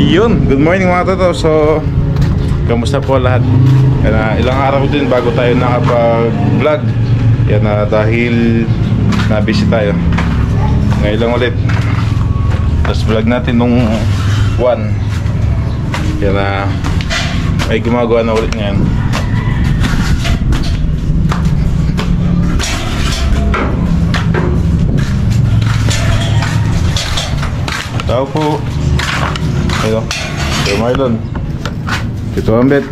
Yun, good morning mga toto. So, kamusta po lahat? Ilang araw din bago tayo nakapag-vlog. Yan na dahil na-busy tayo. Ngayon lang ulit. Tapos vlog natin nung 1. Yan na may gumagawa na ulit ngayon. Tao po. Ayo, Sir Marlon. Ito ang bet.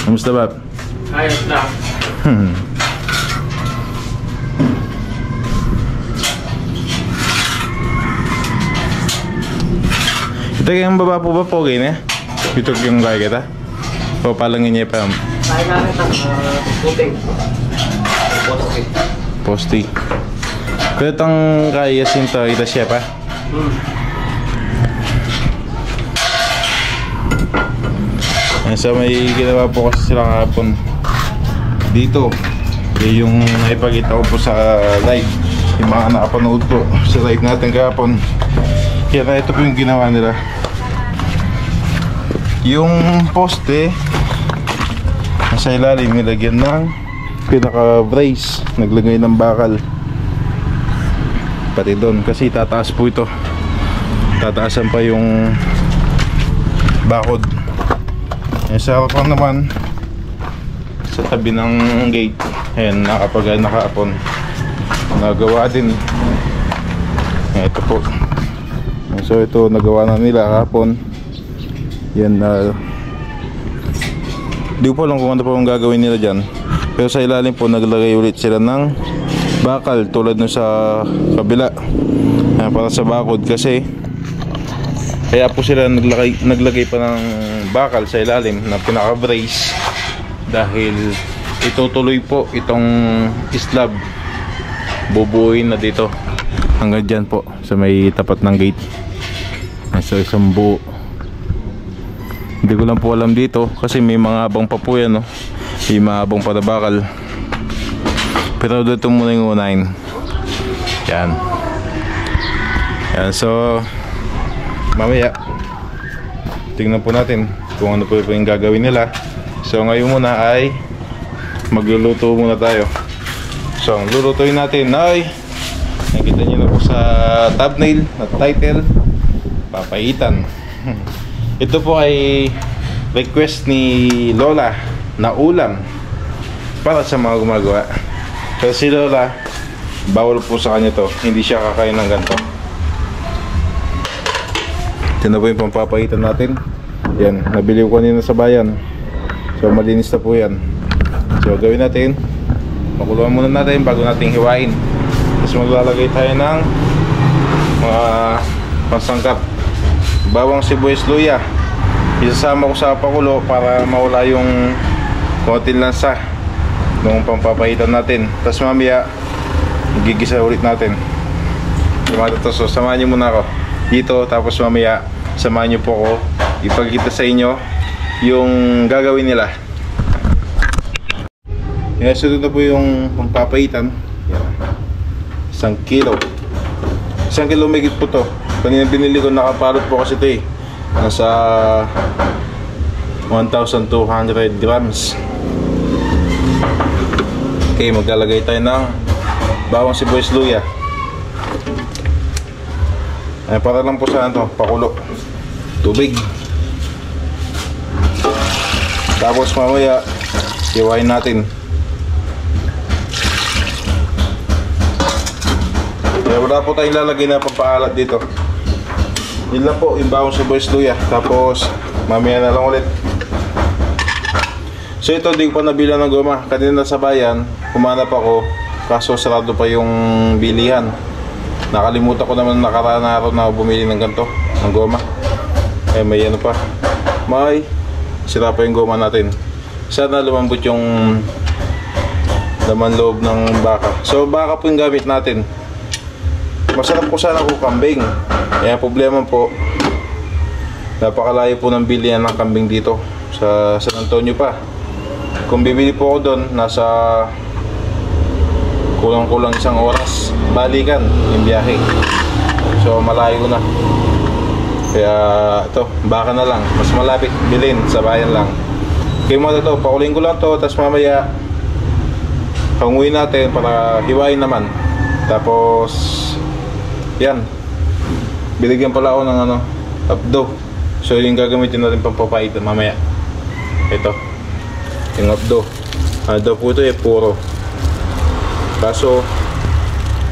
Kamusta ba? Ayos na. Ito kayong baba po ba po gini? Ito yung kaya kita? O palangin niya pa? Kaya namin ang puting. Posti. Posti. Kaya itong kaya sinto ita siya pa? So may ginawa po kasi sila kahapon dito. Yung naipagita ko po sa live, yung mga nakapanood po sa live natin kahapon. Kaya na ito po yung ginawa nila. Yung poste nasa ilalim nilagyan ng pinaka brace, naglagay ng bakal pati doon kasi tataas po ito, tataasan pa yung bakod. Sa harapan naman sa tabi ng gate, ayan, nakaapon nagawa din. Ito po, so ito nagawa na nila kahapon. Yan na di ko pa lang kung ano pa ang gagawin nila dyan, pero sa ilalim po naglagay ulit sila ng bakal tulad nun sa kabila. Ayan, para sa bakod kasi kaya po sila naglagay pa ng bakal sa ilalim na pinaka brace dahil itutuloy po itong slab, bubuuin na dito hanggang dyan po sa may tapat ng gate. So isang buo. Hindi ko lang po alam dito kasi may mga abang pa po yan, no? May mga abang pa na bakal. Pero dito muna yung unahin. Yan. Yan, so mamaya tingnan po natin kung ano po yung gagawin nila. So ngayon muna ay magluluto muna tayo. So ang lulutuin natin ay nakita nyo na po sa thumbnail at title, papaitan. Ito po ay request ni Lola na ulam para sa mga gumagawa. Pero si Lola, bawal po sa kanya to, hindi siya kakain ng ganito. Ito na po yung pampapaitan natin. Yan, nabili ko kanina sa bayan. So malinis na po yan. So gawin natin, makuluan muna natin bago natin hiwain. Tapos maglalagay tayo ng mga pangsangkap. Bawang, sibuyas, luya. Isasama ko sa pakulo para mawala yung konting lansa nung pampapaitan natin. Tapos mamaya gigisa ulit natin. So samahan nyo muna ako dito, tapos mamaya samahan nyo po ako ipagkita sa inyo yung gagawin nila. Yan, so na po yung pampapaitan. Yan. 1 kilo. 1 kilo megit po to. Kanina binili ko, nakapalot po kasi ito eh. Nasa 1,200 grams. Okay, maglalagay tayo ng bawang, sibuyas, luya. Ay, para lang po sa ano, pakulo. Tubig. Tapos mamaya hiwain natin. Kaya wala po tayong lalagay na pampaalat dito. Yun lang po, yung bawang, sibuyas, luya. Tapos mamaya na lang ulit. So ito, di ko pa nabila ng goma. Kanina sa bayan, kumanap ako, kaso sarado pa yung bilihan. Nakalimutan ko naman nakaraan na araw na bumili ng ganito, ng goma. Eh may ano pa, may sira pa yung goma natin. Sana lumambot yung laman loob ng baka. So baka po yung gamit natin. Masarap po sana kung kambing. Kaya problema po, napakalayo po ng bilihan ng kambing dito sa San Antonio pa. Kung bibili po ako doon, nasa kulang-kulang 1 oras balikan yung biyahe. So malayo na. Kaya ito, baka na lang. Mas malapit bilhin sa bayan lang. Kaya mga ito, pakuling ko lang to. Tapos mamaya, panguin natin para hiwain naman. Tapos, yan. Binigyan pala ako ng abdo. So yung gagamitin natin pang papaitan mamaya. Ito. Yung abdo. Daw po ito puro. Kaso,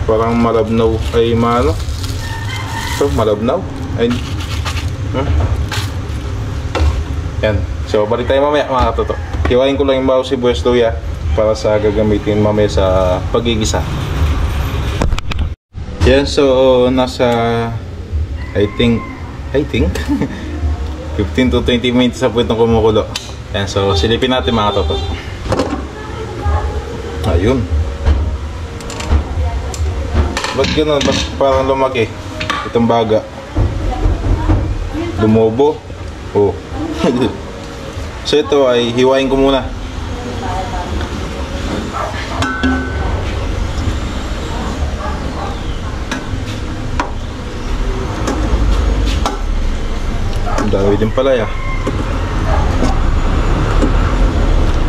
parang malabnaw. Ay, ito, malabnaw. Ay, yan. So, balik tayo mamaya mga katoto. Hiwain ko lang yung bawang sibuyas luya para sa gagamitin mamaya sa pagigisa. Yan, so nasa I think 15 to 20 minutes sa po itong kumukulo. Yan, so silipin natin mga katoto. Ayun. Ba't gano'n? Ba't parang lumaki itong baga? Lumobo. Oh. So ito ay hiwain ko muna. Ang dami din pala ya.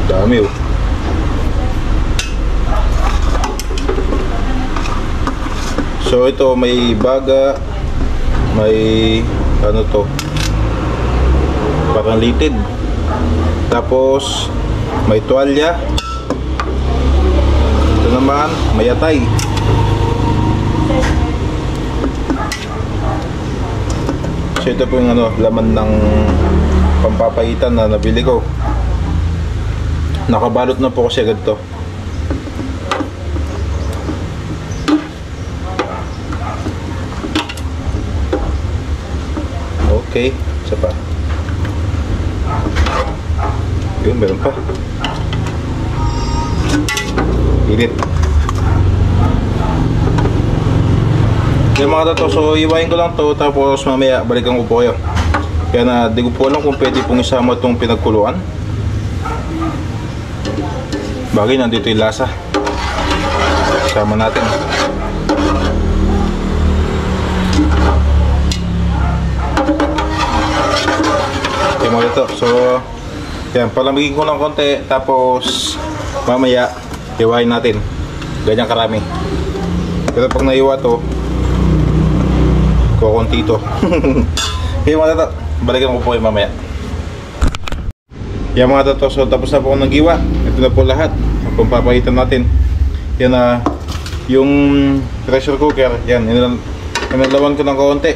Dami oh. So ito may baga, may parang litid. Tapos may tuwalya. Ito naman may atay. So ito po yung laman ng pampapaitan na nabili ko. Nakabalot na po kasi agad to. Okay, isa pa. Yun, meron pa. Init. Yung mga tato, so iwain ko lang to. Tapos mamaya balikan ko po kayo. Kaya na di ko po alam kung pwede pong isama itong pinagkuluan. Bagay, nandito yung lasa. Isama natin. Yung mga tato, so yan, palamigin ko lang konti. Tapos mamaya iwain natin. Ganyan karami. Pero pag naiwa to, kukunti ito. Kaya mga tato, balikan ko po kayo mamaya. Yan mga tato, so tapos na po akong nag-iwa. Ito na po lahat. Ang papaitan natin. Yan na yung pressure cooker. Yan, inalawan ko ng kaunti.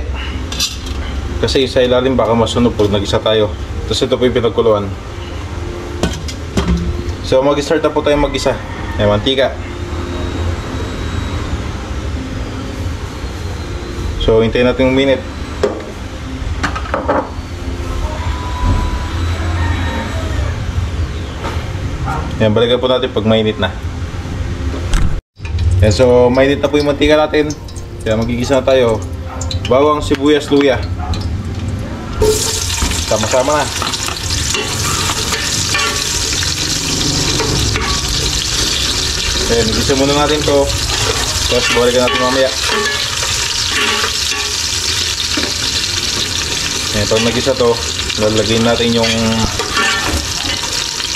Kasi sa ilalim baka masunog pag nag-isa tayo. Tapos ito po yung pinagkuluan. So mag-start na po tayo mag-isa. Yan, mantika. So hintayin natin yung minute. Yan, balikan po natin pag mainit na. Yan, so mainit na po yung mantika natin. Kaya magigisa na tayo. Bawang, sibuyas, luya. Sama-sama na. Yan, igisa muna natin to. Tapos balikan natin mamaya. Yan, pag nagisa to, lalagyan natin yung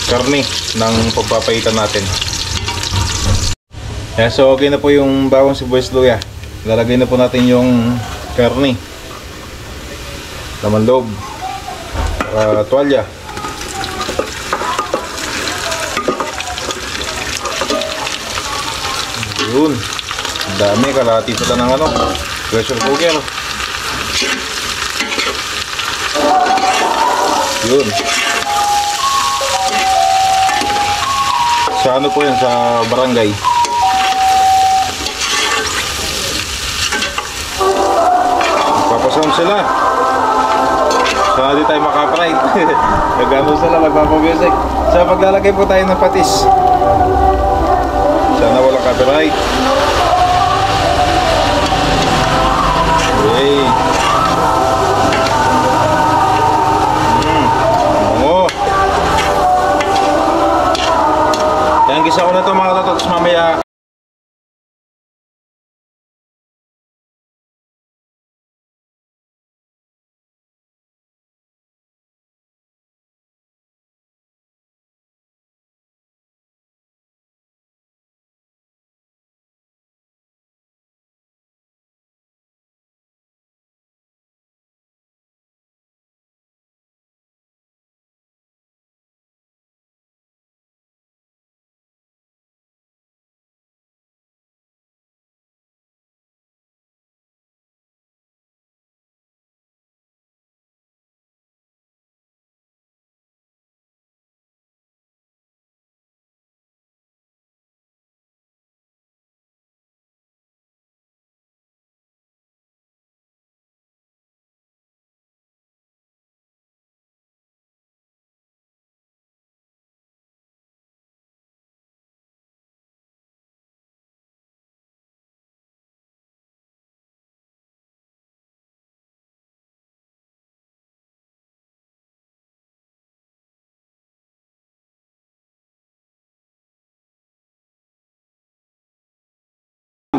karne ng pagpapaitan natin. Yan, so okay na po yung bawang sibuyas luya. Lalagay na po natin yung karne. Laman loob. Tuwalya. Yun. Dami, kalahati pala ng pressure cooker. Yun. Sa po yan, sa barangay. Magpapasound sila. Sana di tayo makapright. Nagano sila, magpapamusic. So paglalagay po tayo ng patis. Sana walang copyright. Okay. Yan, gisa ko na ito mga tatos mamaya.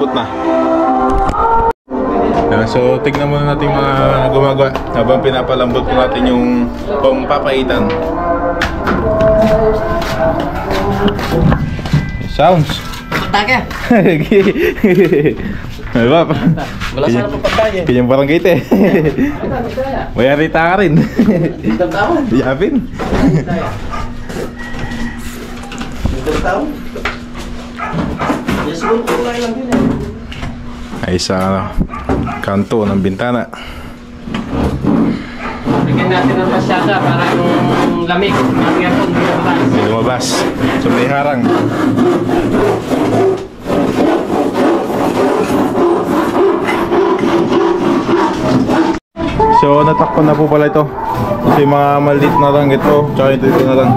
Lambot na. So tignan muna natin mga gumagawa habang pinapalambot po natin yung pampapaitan. Sounds. Taga. Diba? Wala sana pa pagkaya. Kanyang barangay te. Mayarita ka rin. Isang taon. Yapin. Isang taon. Yes, mo ko lang din eh. Ay sa kanto ng bintana. Bigyan natin ng masyada para yung lamig. Mamaya po Hindi lumabas. So may harang. So natakpan na po pala ito. Kasi mga maliit na lang ito. Tsaka ito na lang.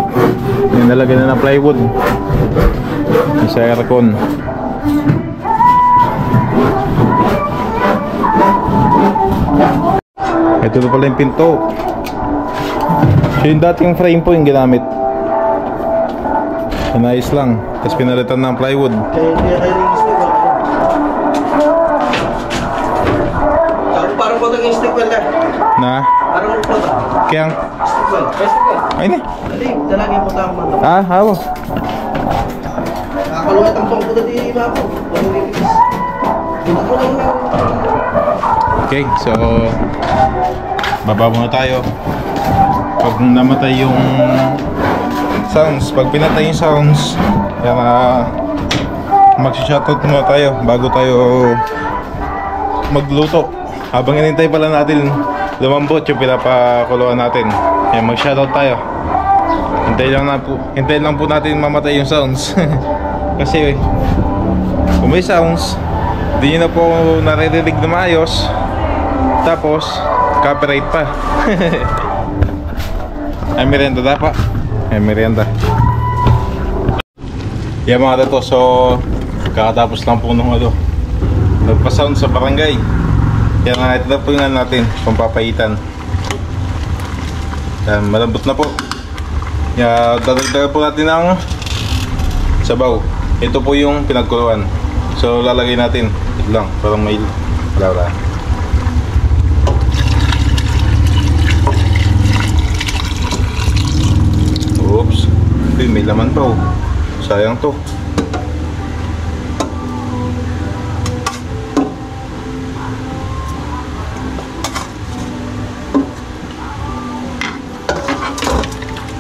Yung nalagyan na ng plywood. Yung sa aircon. Ito na pala yung pinto. So yung dating frame po yung ginamit. Inayos lang. Tapos pinalitan ng plywood. Kaya kayo yung stick wala. Parang po itong stick wala. Na? Parang po ito. Kaya Stick wala. ay ni. Dali, dalagin po tayo mga ito. Ah, hawo. Nakakalungat ang pangkuda di iba po. Pag-ibigis. Dito po lang lang. Okay, so baba muna tayo. Pag namatay yung sounds, pag pinatay yung sounds, yan mag-shoutout muna tayo bago tayo magluto. Habang inintay pala natin lumambot yung pinapakuluan natin, yan, mag-shoutout tayo. Hintayin lang po natin mamatay yung sounds. Kasi kung may sounds, di nyo na po naririnig na maayos. Tapos copyright pa. Ay merienda dapat. Ay merienda. Yan mga tato, so kakatapos lang po nung nagpa-sound sa barangay. Yan nga, ito na po yung natin, pampapaitan. Yan, malambot na po. Yan, dadagdagan po natin ng sabaw. Ito po yung pinagkuluan. So lalagay natin. Ito lang, parang may wala. Oops. Uy, may laman pa oh. Sayang to.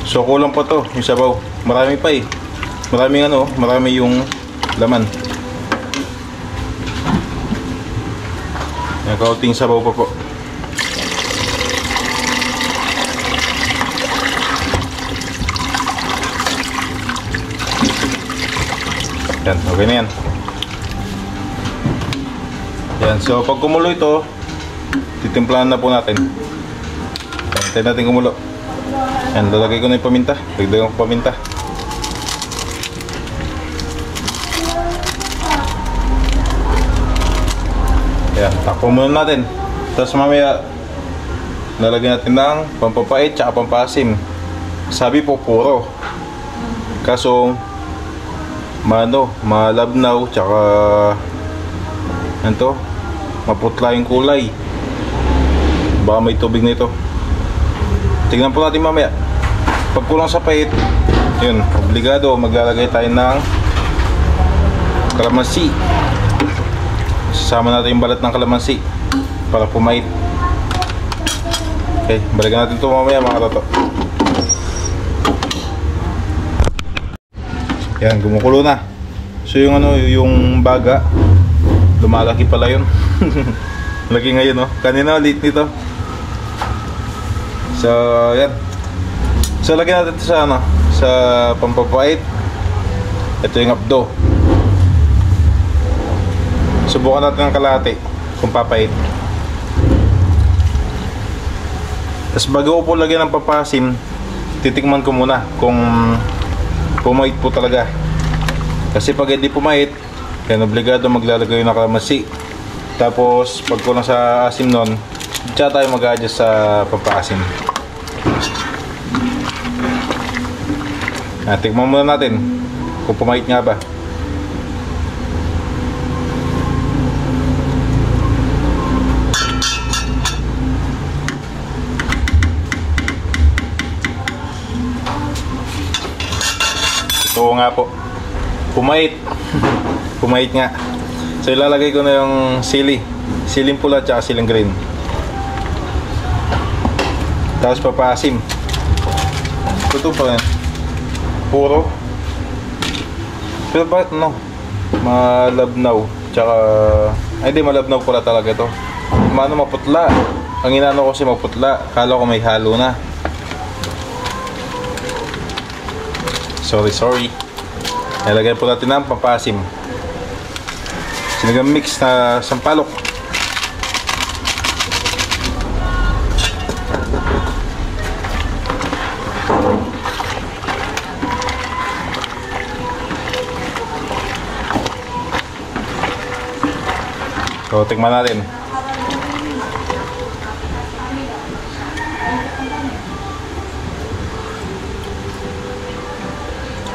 So kulang pa to, yung sabaw. Marami pa eh. Marami yung laman. Yung kaunting sabaw pa po. Yan, okay na yan. Yan, so pag kumulo ito, titimplahan na po natin. Hintayin natin kumulo. Yan, lalagay ko na yung paminta. Dagdagan ko paminta. Yan, takpo muna natin. Tapos mamaya lalagyan natin ng pampapait tsaka pampasim. Sabi po puro. Kaso malabnaw tsaka ano, maputla yung kulay. Baka may tubig na ito. Tignan po natin mamaya. Pag kulang sa pait, yun, obligado maglalagay tayo ng kalamansi. Sasama natin yung balat ng kalamansi para pumait. Okay, balikan natin ito mamaya mga tato. Yan, gumukulo na. So yung yung baga, lumalaki pala yun. Laki ngayon kanina ulit nito. So yan. So lagyan natin ito sa sa pampapait. Ito yung abdo. Subukan natin ng kalahati kung papait. Tapos bago ko po lagyan ng papasim, titikman ko muna kung pumait po talaga. Kasi pag hindi pumait, yan, obligado maglalagay ng kalamansi. Tapos pag kulang sa asim nun, tsaka tayo mag-adjust sa pampaasim. Tikman muna natin kung pumait nga ba. Oo nga po. Pumait. Pumait nga. So ilalagay ko na yung sili. Siling pula at siling green. Tapos papaasim. Ito pa rin. Puro. Pero bakit no? Malabnaw. Tsaka... Ay di malabnaw pala talaga ito. Mano maputla. Ang inano ko kasi maputla. Kala ko may halo na. Sorry. Nilagay po natin ang pampasim. Sinigang mix na sampalok. So, tikman natin.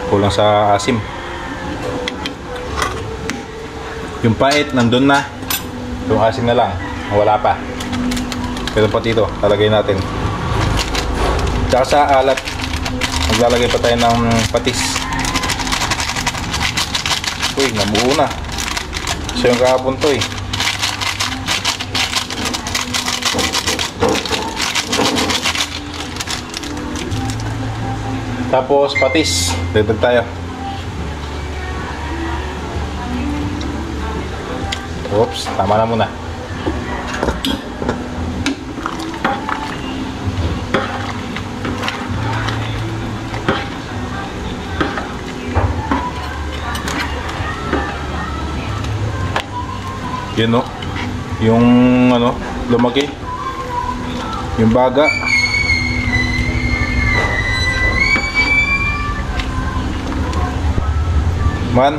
Kulang sa asim. Yung pait nandun na. Yung asim na lang, wala pa. Pero pati ito, talagay natin. Tsaka sa alat, maglalagay pa tayo ng patis. Uy, nabuo na. So yung kahapon to eh. Tapos patis, dagdag tayo. Oops, tama na muna. Yun no, yung ano, lumaki. Yung baga. Man,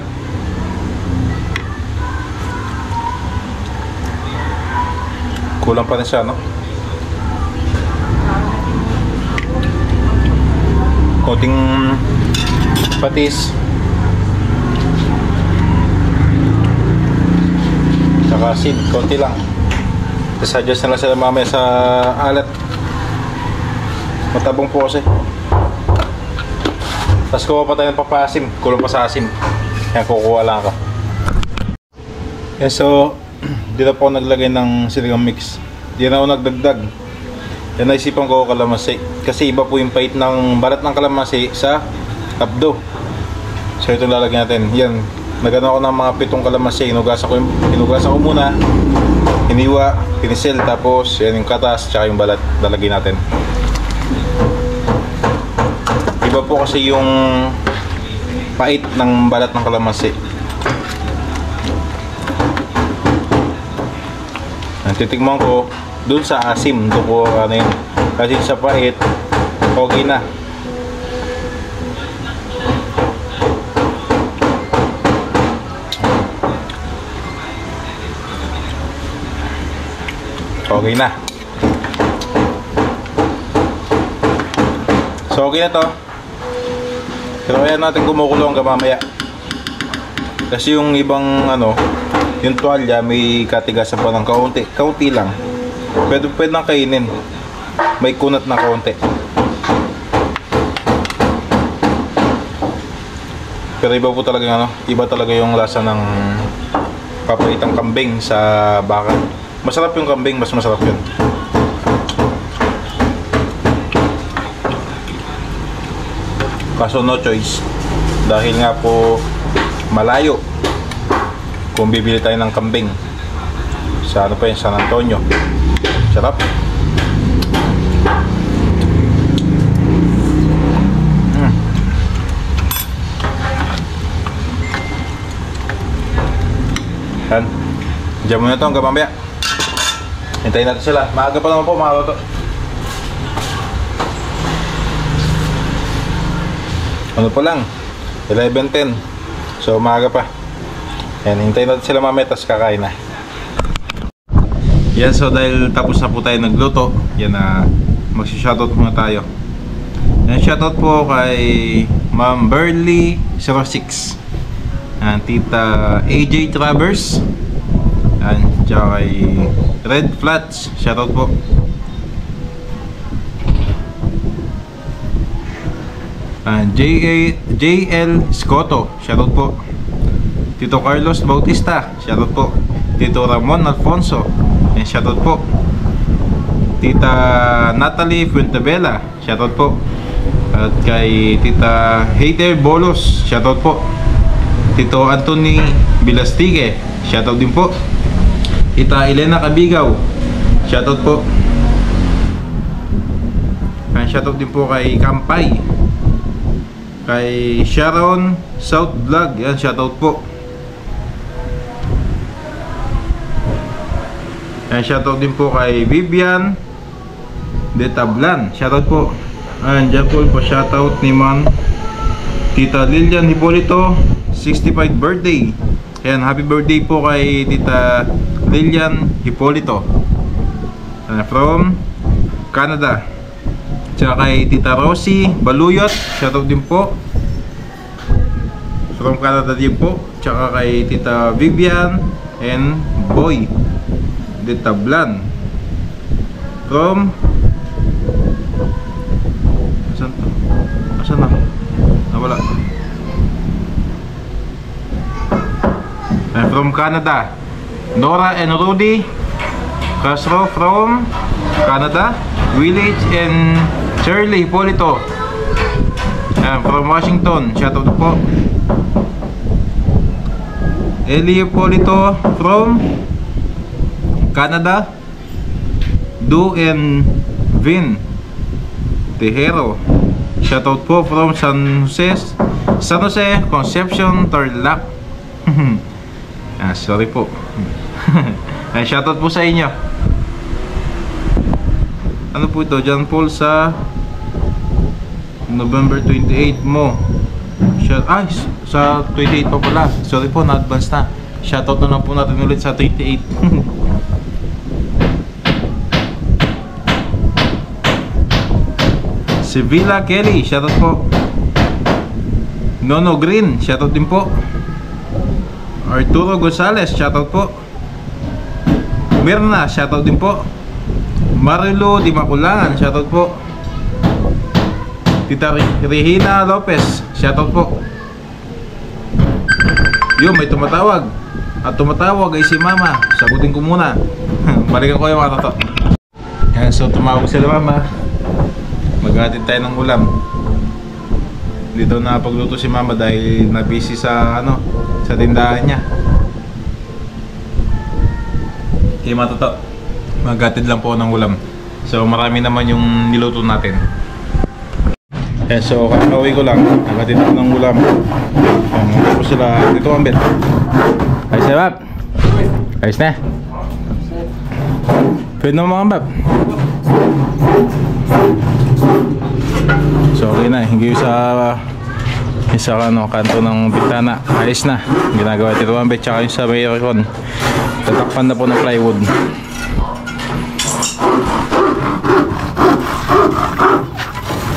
kulang pa rin siya, no? Konting patis, tsaka asin, konti lang. Adjust na lang sila mamaya sa alat. Matabong po kasi. Tapos kuha pa tayo ng papasim, kulang pa sa asim. Yan, kukuha lang ako. Yeah, so, dito po ako naglagay ng siligang mix. Diyan ako nagdagdag. Yan, naisipan ko kalamansi. Kasi iba po yung pait ng balat ng kalamansi sa abdo. So, ito lalagyan natin. Yan, nagano ako ng mga 7 kalamansi. Inugasan ko muna. Hiniwa, pinisil, tapos yan yung katas, tsaka yung balat. Lalagyan natin. Iba po kasi yung pait ng balat ng kalamansi. Titikman ko dun sa asim. Doon ko ano yun. Kasi sa pait, okay na. Okay na. So okay na to. Pero kaya natin kumukulo hanggang mamaya. Kasi yung ibang ano, yung tuwalya may katigasan pa ng kaunti lang. Pwede nang kainin. May kunat na kaunti. Pero iba po talaga ano, iba talaga yung lasa ng papaitang kambing sa baka. Masarap yung kambing, mas masarap yun. Kaso no choice. Dahil nga po malayo kung bibili tayo ng kambing sa ano pa yun, San Antonio. Sarap. Yan. Diyan muna ito hanggang mamaya. Hintayin natin sila. Maaga pa naman po mga loto. Ano pa lang, 11:10. So maaga pa. Yan, hintayin natin sila mamaya, tapos kakain na. Yan, so dahil tapos na po tayo nagluto, yan na, magsi-shoutout muna tayo. Yan, shoutout po kay Ma'am Burley 06, Tita AJ Travers, yan, tsaka kay Red Flats, shoutout po. JL Scotto, shoutout po. Tito Carlos Bautista, shoutout po. Tito Ramon Alfonso, shoutout po. Tita Natalie Fuentebella, shoutout po. At kay Tita Hater Bolos, shoutout po. Tito Anthony Bilastige, shoutout din po. Tita Elena Cabigaw, shoutout po. Shoutout din po kay Kampay, kay Sharon South Vlog, yan, shoutout po. Shoutout din po kay Vivian De Tablan, shoutout po. Diyan po shoutout ni Man Tita Lilian Hipolito, 65th birthday. Ayan, happy birthday po kay Tita Lilian Hipolito from Canada. Tsaka kay Tita Rosie Baluyot, shoutout din po from Canada din po. Tsaka kay Tita Vivian and Boy De Tablan from asan na? Nawala. From Canada, Nora and Rudy Castro from Canada. Village and Shirley Hipolito from Washington, shoutout po. Eli Hipolito from Canada. Du and Vin Tejero, shoutout po from San Jose Concepcion, Tarlac. Sorry po. Shoutout po sa inyo. Ano po ito? John Paul sa November 28 mo. Sa 28 pa pala. Sorry po, na-advance na. Shoutout na lang po natin ulit sa 28. Si Villa Kelly, shoutout po. Nono Green, shoutout din po. Arturo Gonzalez, shoutout po. Mirna, shoutout din po. Marilu Di Maculangan, shoutout po. Tita Regina Lopez, shoutout po. Yo, may tumatawag. At tumatawag ay si Mama. Sagutin ko muna. Balikan ko yung mga toto. Yan, so tumawag sila Mama. Maghatid tayo ng ulam. Dito na pagluto si Mama dahil na-busy sa sa tindahan niya. Okay, mga toto, maghatid lang po ng ulam. So marami naman yung niluto natin. So kakauwi ko lang, maghatid ako ng ulam. Maghatid po sila dito ang bed. Ayos na Bab? Ayos na? Pwede na mga Bab? So okay na, hindi sa kanto ng bintana. Ayos na, ginagawa dito ang bed. Tsaka yung sa may aircon, tatakpan na po ng plywood.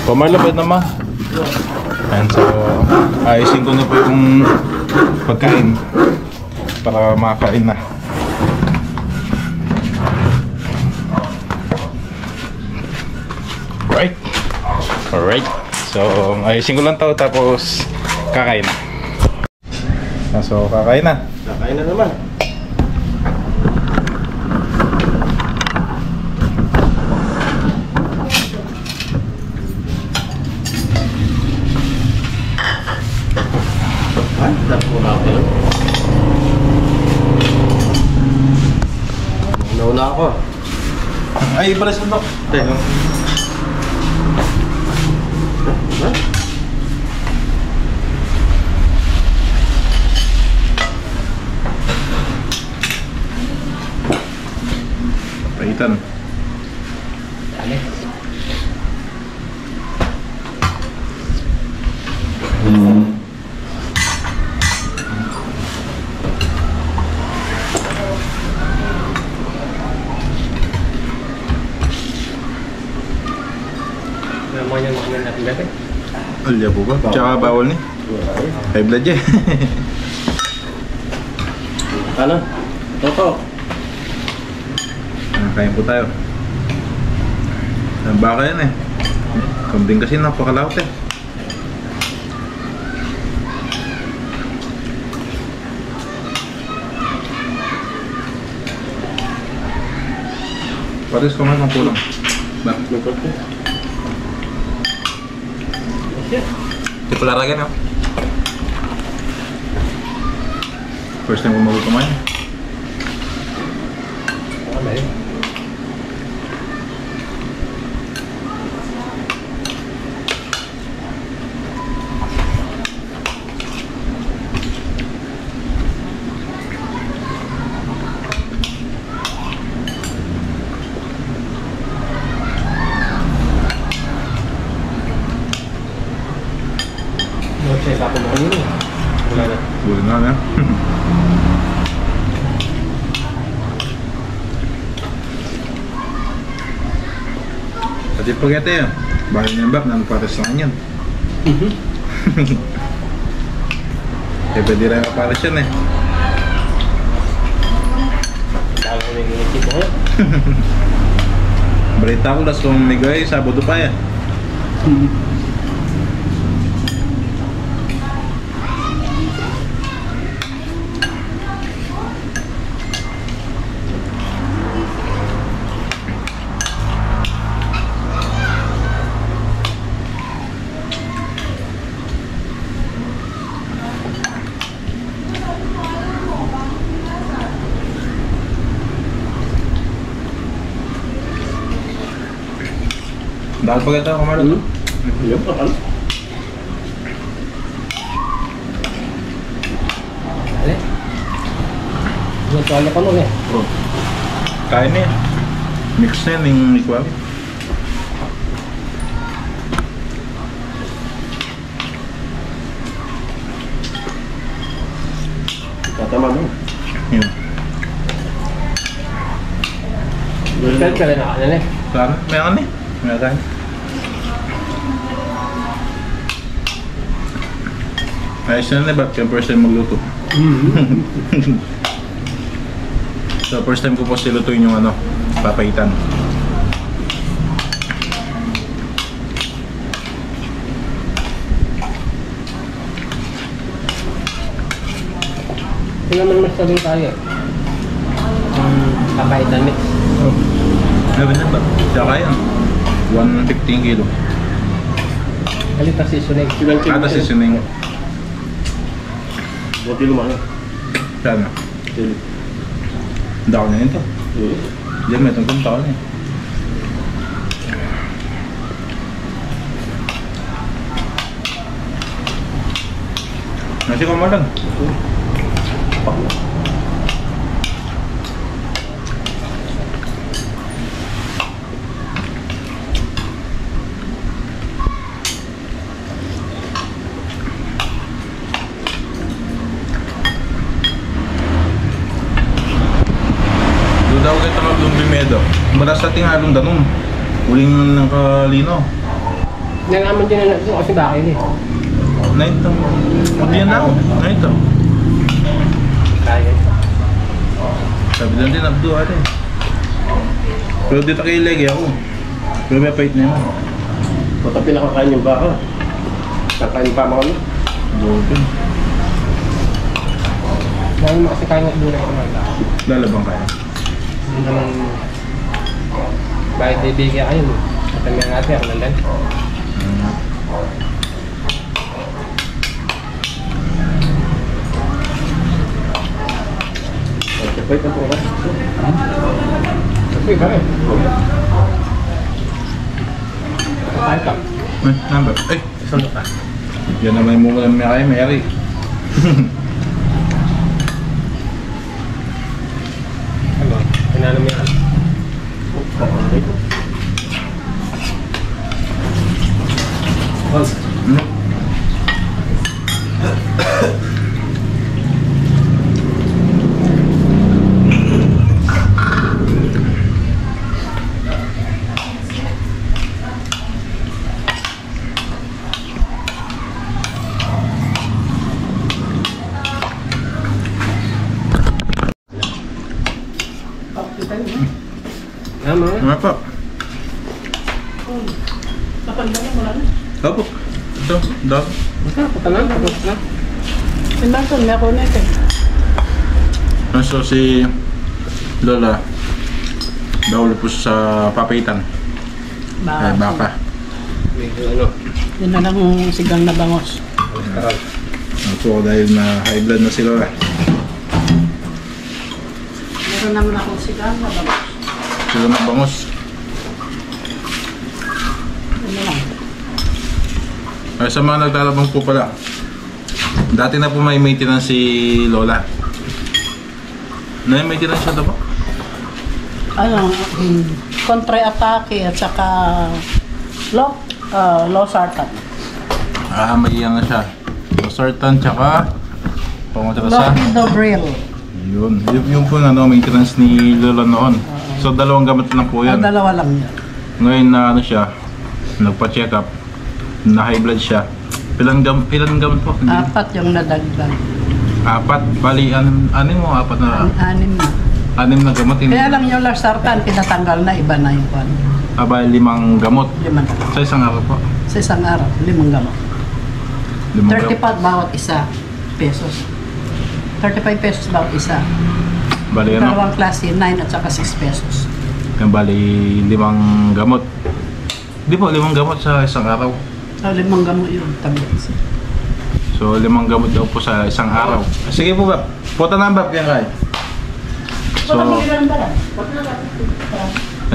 Pamalabad naman. And so ayusin ko na po yung pagkain para makakain na. Alright. So ayusin ko lang to, tapos kakain na. So kakain na. Kakain na naman. Ay, dako na ako. Nauna ako. Ay, ibalas mo dok. Paitan. Namanya makanan natin dati. Alya po ba? Tsaka bawal ni. High blood eh. Ano? Toto. Kain po tayo. Baka yan eh. Kambing kasi napakalawat eh. Pares kumain kung kulang. Ba? Di pala lagi na. First time ko mag-kumain. Check ako mo kanina. Wala na. Bulan na na. Pati spaghetti yun. Bahay ng bak, pares lang yan. Eh, pwede rin pares yan eh. Dahil ko nag-iisip ko. Balita ko, las lumigay, Sabado pa yan. Dahil pa kita kumain. Iya pa kan? Ale? Yung tuwalya pa nun eh. Oh. Kain na yan. Mix na yan yung likwag. Tatama mo. Yun. Kahit ka rin nakanan eh. Sana, may ano eh. May kain. Ayos na na, ba't kaya first time magluto? So first time ko po silutuin yung ano, papaitan. Hindi naman mas sabi tayo eh. Papaitan mix. Oh. Meron yan ba? Tsaka yan. 115 kilo. Kalita seasoning. Kada seasoning. Buti lumaki. Sana. Sili. Dako na yun to. Diyan may tungkong taon eh. Nasi ko malang. Pak na. Daw kita maglong bimedo. Maras sa tingalong danong. Uling ng kalino. Nalaman din na ito kasi bakit eh. Na ito. Hindi yan ako. Na ito. Kaya. Sabi lang din, abdo ate. Pero dito kayo lagi ako. Pero may pait na yun. Bata pinakakain yung baka. Kakain pa mga ano. Broken. Dahil mo kasi kain ng gulay ko mga. Lalabang kaya. Hindi naman bakit bibigyan kayo mo? At ang mga ate ako nandan. Kapay ka po ka? Kapay ka rin. Kapay ka. Ay, number. Ay, Saan ka? yan naman yung muna may kaya, Mary. Ano? Pinanam mo yan. Ano? Ano? Ano pa? Kapag mo na na. Opo. Ito, dog. Basta, patalan. Tapos na. Sinbason, may ako na ito. So si Lola, Bawal po sa papaitan. Ay, baka. Medyo ano, Yun na lang yung sigang na bangos. cholesterol. So, dahil na high blood na sila. Meron naman akong sigang na bangos. Sila na bangos. Yun na lang. Ay, sa mga naglalabang po pala, dati na po may maintenance si Lola. May maintenance siya daw po? Ano, kontra-atake at saka low sartan. May iyan na siya. Losartan, tsaka pumunta sa... Low Dobril. Yun. Yung po na maintenance ni Lola noon. So, dalawang gamot lang po yan. Dalawa lang yun. Ngayon na ano siya, nagpa-check up, na high blood siya. Ilan gamot po? Hindi. 4 yung nadagdag. 4? Bali, anin mo? 4 na? 6 na. 6 na gamot. Hindi. Kaya lang yung losartan, pinatanggal na, iba na yung kwan. Bali, 5 gamot. 5 na. Sa isang araw po. Sa isang araw, 5 gamot. 5 gamot. 35 bawat isa pesos. 35 pesos bawat isa. Bali, ano? Dalawang klase, 9 at saka 6 pesos. Bali, 5 gamot. Hindi po, 5 gamot sa isang araw. 5 gamot yun, tablets. So, 5 gamot daw po sa isang araw. Sige po ba? Puta na ba? Yan kay.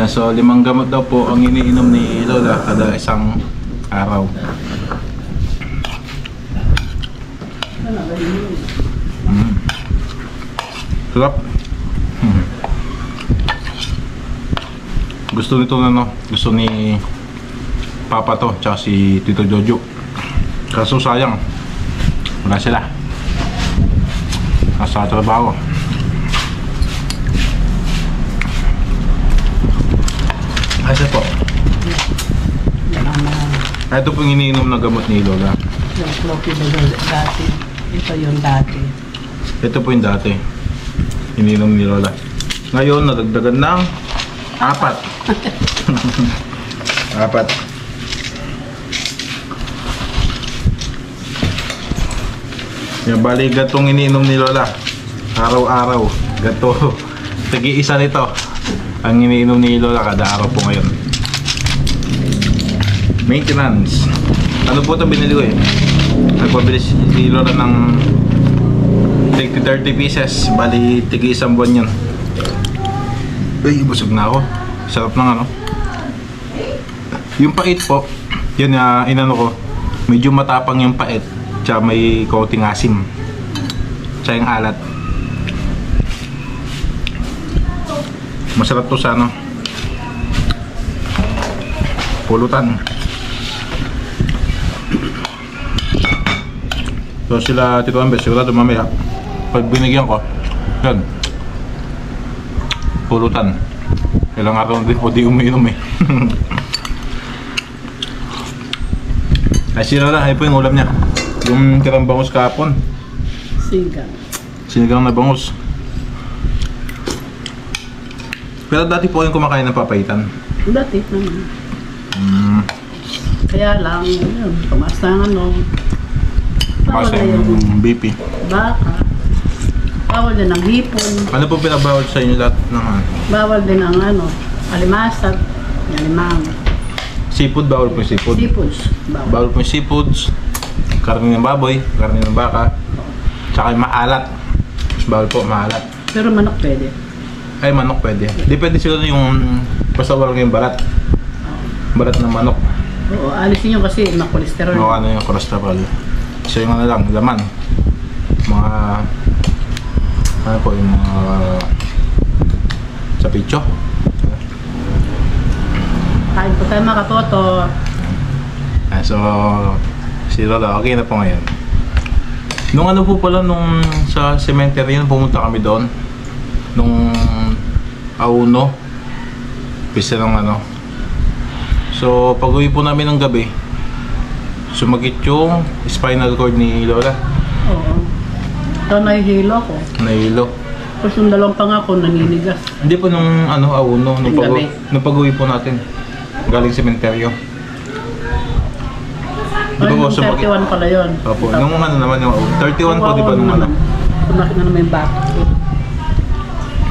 So 5 gamot daw po ang iniinom ni Lola kada isang araw. Sarap. Gusto nito na no? Gusto ni Papa to, tsaka si Tito Jojo. Kaso sayang, wala sila. Nasa trabaho. Asa po? Yan ang Ito po yung iniinom na gamot ni Lola. yung floppy dati. Ito yung dati. Ito po yung dati. Iniinom ni Lola. Ngayon, nadagdagan ng 4. 4. Yung bali, gatong iniinom ni Lola. Araw-araw. Gato. Tagi-isa nito. Ang iniinom ni Lola kada araw po ngayon. Maintenance. Ano po ito binili ko eh? Nagpabili si Lola ng 30 pieces. Bali, tigi isang buwan yun. Ay, busog na ako. Sarap ng ano. Yung pait po, yun inano ko. Medyo matapang yung pait. Tsaka may coating asim. Tsaka yung alat. Masarap to sa ano. Pulutan. So sila Tito Ambes, sigurado mamaya pag binigyan ko, yan, pulutan. Ilang araw din po di umiinom eh. Ay sila na, ay po yung ulam niya. Yung tirang bangus kahapon. Sigang. Sinigang na bangus. Pero dati po yung kumakain ng papaitan. Dati naman. Kaya lang, yun, tumaas na ano. Bawal Kasi na yung BP. baka. Bawal din ang hipon. Ano po pinabawal sa inyo lahat ng Bawal din ang ano, alimasag, alimang. seafood? Bawal po yung seafood. Seafoods. Bawal. Bawal po yung seafoods. Karne ng baboy, karne ng baka. Tsaka yung maalat. Bawal po, maalat. Pero manok pwede. Ay, manok pwede. Di pwede siguro yung basta walang yung balat. Balat ng manok. Oo, alisin nyo kasi na cholesterol. O ano yung cholesterol. So yung ano lang, laman. Mga ano po yung mga sa picho. Kain po tayo mga katoto. So si Lola, okay na po ngayon. Nung ano po pala, nung sa cemetery yun, pumunta kami doon. Nung Auno. Pisa ng ano. So pag uwi po namin ng gabi, sumagit yung spinal cord ni Lola. Oo. Ito nahihilo ako. Nahilo. Tapos yung dalawang pangako naninigas. Hindi po nung ano, Auno, nung Gabi. pag-uwi po natin. Galing sementeryo. Di ba po Yung sumagit? 31 pala yun. Opo, nung ano naman yung 31 po, di ba nung ano? Sumakit na naman yung back.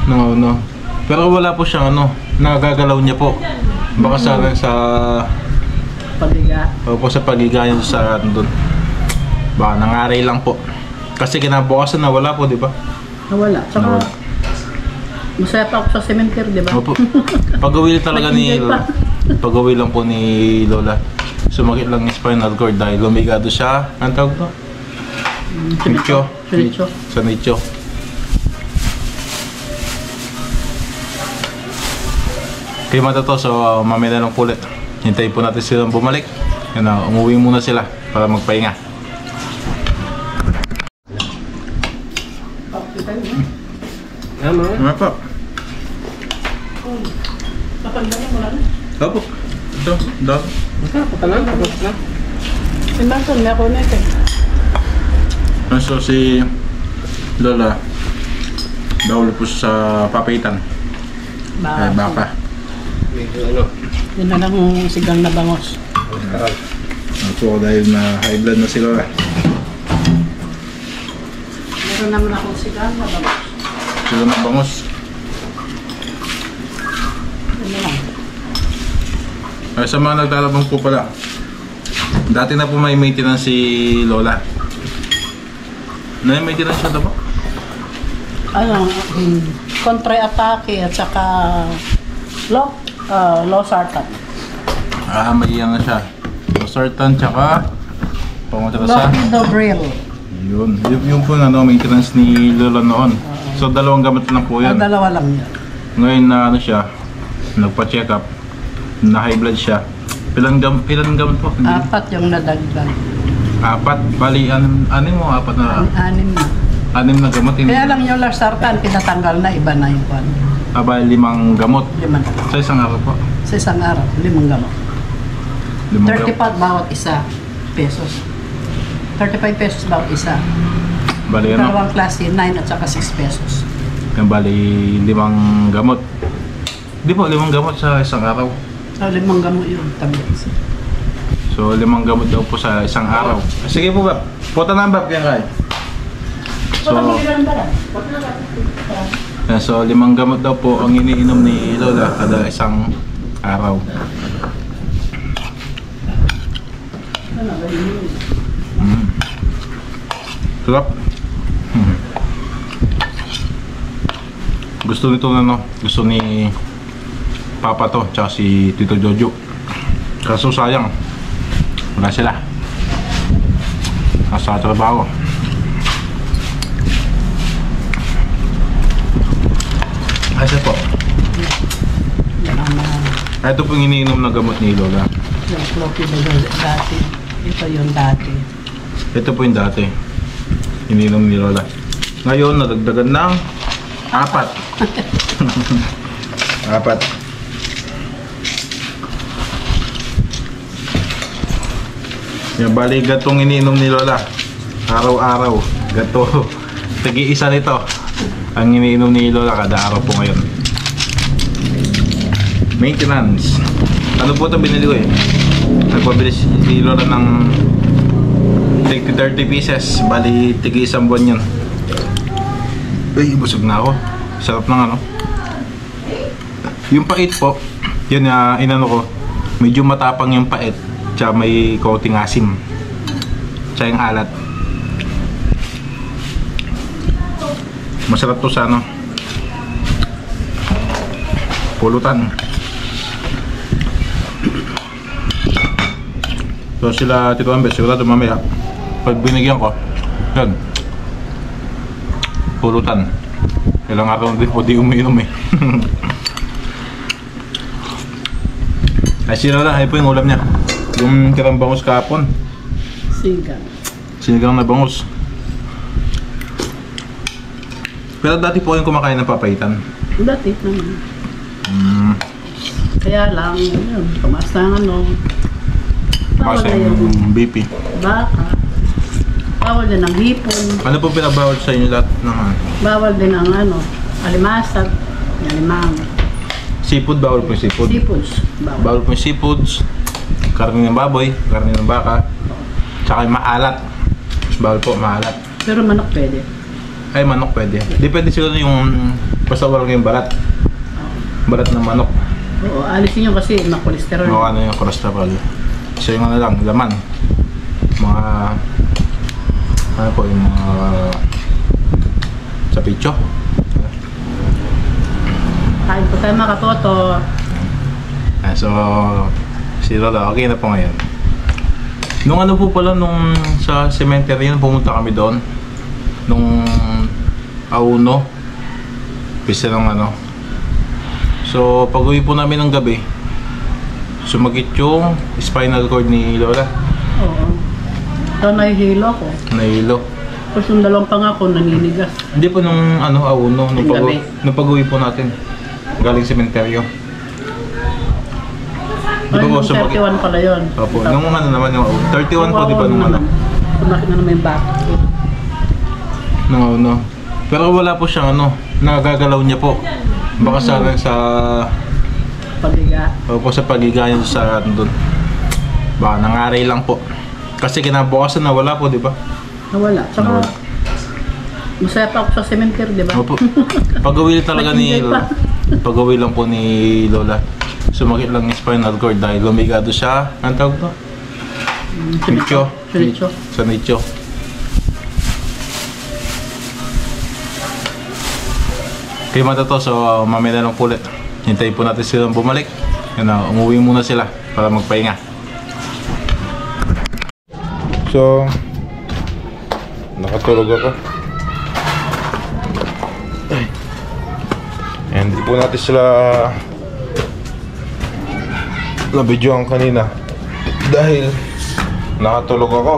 Nung Auno. Pero wala po siyang ano, Nagagalaw niya po. Baka sa Pabiga. opo, sa pagigayan sa doon. Baka nangaray lang po. Kasi kinabukasan nawala po, di ba? Nawala. Tsaka, Nawala. masaya pa ako sa cemetery, di ba? Opo. Pag-uwi talaga ni Nag-enjoy pa. Pag-uwi lang po ni Lola. Sumakit lang yung spinal cord dahil lumigado siya. Anong tawag to? Nicho. Nicho. Sa nicho. Kaya mata to, so mamaya na lang po ulit. Hintayin po natin silang bumalik. Yan na, umuwi muna sila para magpahinga. Ano po? Opo. Ito, dog. Simbaton, may ako na ito. So si Lola, bawal po sa papaitan. Ay, baka. Yun na lang sigang na bangos. Opo, dahil na high blood na si Lola. Meron naman akong sigang na bangos. Sila na bangos. Yun na lang. Ay, sa mga naglalabang po pala, dati na po may maintenance si Lola. May maintenance siya po? Ano, kontra-atake at saka low sartan. May yan na siya. Sartan, tsaka pumunta sa... Loki Dobril. Yun po na maintenance ni Lola noon. So dalawang gamot lang po yan. Dalawa lang yan. Ngayon na ano siya, nagpa-check up, na high blood siya. Ilan gamot po? Hindi. 4 yung nadagdag. 4, bali anim mo, 4 na. 6 na. 6 na gamot. Hindi. Kaya lang yung Losartan, pinatanggal na, iba na yung kwan. Bali 5 gamot. 5 gamot. Sa isang araw po. Sa isang araw, 5 gamot. 5 gamot. 35 bawat isa, pesos. 35 pesos bawat isa. Bali ano? Dalawang klase, 9 at saka 6 pesos. Yung bali 5 gamot. Hindi po, 5 gamot sa isang araw. So, 5 gamot yun, tablets. So 5 gamot daw po sa isang araw. Sige po ba? Puta na ba? Kaya kaya. So 5 gamot daw po ang iniinom ni Lola kada isang araw. Sarap. Gusto nito na no? Gusto ni Papa to, tsaka si Tito Jojo. Kaso sayang, wala sila. Nasa trabaho. Asa po? Yan ang mga Ito po yung iniinom na gamot ni Lola. yung floppy dati. Ito yung dati. Ito po yung dati. Iniinom ni Lola. Ngayon, nadagdagan ng 4. 4. Yan, bali gatong iniinom ni Lola. Araw-araw. Gato. Tagi-isa nito. Ang iniinom ni Lola kada araw po ngayon. Maintenance. Ano po ito binili ko eh? Nagpabili si Lola ng 30 pieces. Bali, tigi-isang buwan yan. Ay, busog na ako. Sarap ng ano. Yung pait po, yun inano ko. Medyo matapang yung pait. Tsaka may coating asim. Tsaka yung alat. Masarap to sa ano. Pulutan. So sila Tito Ambes, sigurado mamaya pag binigyan ko, yan, pulutan. Ilang araw din po di umiinom eh. Ay sila na, ay po yung ulam niya. Yung tirang bangus kahapon. Sigang. Sinigang na bangus. Pero dati po yung kumakain ng papaitan. Dati naman. Kaya lang, yun, tumaas na ano. Bawal Basta na yung yung BP. baka. Bawal din ang hipon. Ano po pinabawal sa inyo lahat ng Bawal din ang ano, alimasag, alimang. seafood? Bawal po yung seafood. Seafoods. Bawal. Bawal po yung seafoods. Karne ng baboy, karne ng baka. Tsaka yung maalat. Bawal po, maalat. Pero manok pwede. Ay, manok pwede. Depende siguro yung basta walang yung balat. Balat ng manok. Oo, alisin nyo kasi makolesterol. Baka ano yung cholesterol. So yung ano lang, laman. Mga ano po yung mga sapicho. Kain po tayo mga katoto. So si Lola okay na po ngayon. Nung ano po pala, nung sa cemetery yun, pumunta kami doon. Nung Auno. Pisa ng ano. So pag uwi po namin ng gabi, sumagit yung spinal cord ni Lola. Oo. Ito nahihilo ako. Nahilo. Tapos yung dalawang pangako naninigas. Hindi po nung ano, Auno, nung Yung gabi. pag-uwi po natin galing sementeryo. Di ba Ay, po yung sumagit? 31 pala yun. Opo, nung ano naman yung 31 po, di ba nung ano? Sumakit na naman yung back. Nung Auno. Pero wala po siyang ano, nagagalaw niya po. Baka sa Pagiga. opo, sa pagiga niya sa doon. Baka nangaray lang po. Kasi kinabukasan na wala po, di ba? Nawala. Tsaka, Nawala. masaya pa ako sa cemetery, di ba? Opo. Pag-uwi talaga ni Nag-enjoy pa. pag-uwi lang po ni Lola. Sumakit lang yung spinal cord dahil lumigado siya. Anong tawag to? Nicho. Nicho. Sa nicho. Kaya mata to, so mamaya na lang po ulit. Hintayin po natin silang bumalik. Yan na, umuwi muna sila para magpahinga. So, nakatulog ako. And di po natin sila na-videoan kanina dahil nakatulog ako.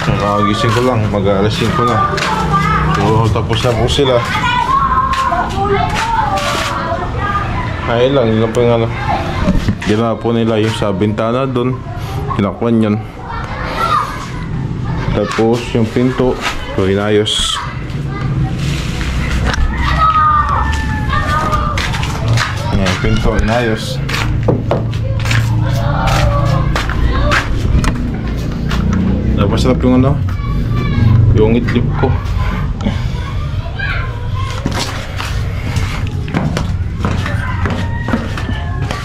Nakagising ko lang, mag-alas 5 na. So, tapos na po sila. Ayun lang, yun lang po yung ano. Ginawa po nila yung sa bintana doon. Kinakwan yun. Tapos yung pinto, so inayos. Yan, yung pinto, inayos. Napasarap yung ano, yung itlip ko.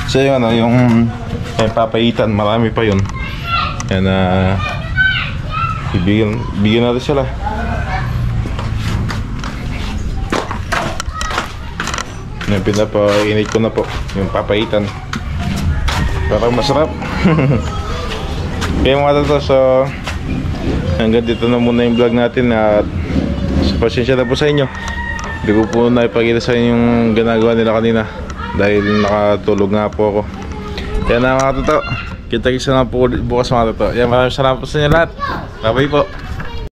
So yung ano, yung papaitan, marami pa yun. Yan bigyan natin sila. Yan, pinapainit ko na po yung papaitan. Parang masarap. Kaya mga tato, so hanggang dito na muna yung vlog natin at pasensya na po sa inyo. Hindi ko po naipakita sa inyo yung ginagawa nila kanina dahil nakatulog nga po ako. Kaya na mga tato, kita-kita na po bukas mga tato. Yan, maraming salamat po sa inyo lahat. Bye-bye po.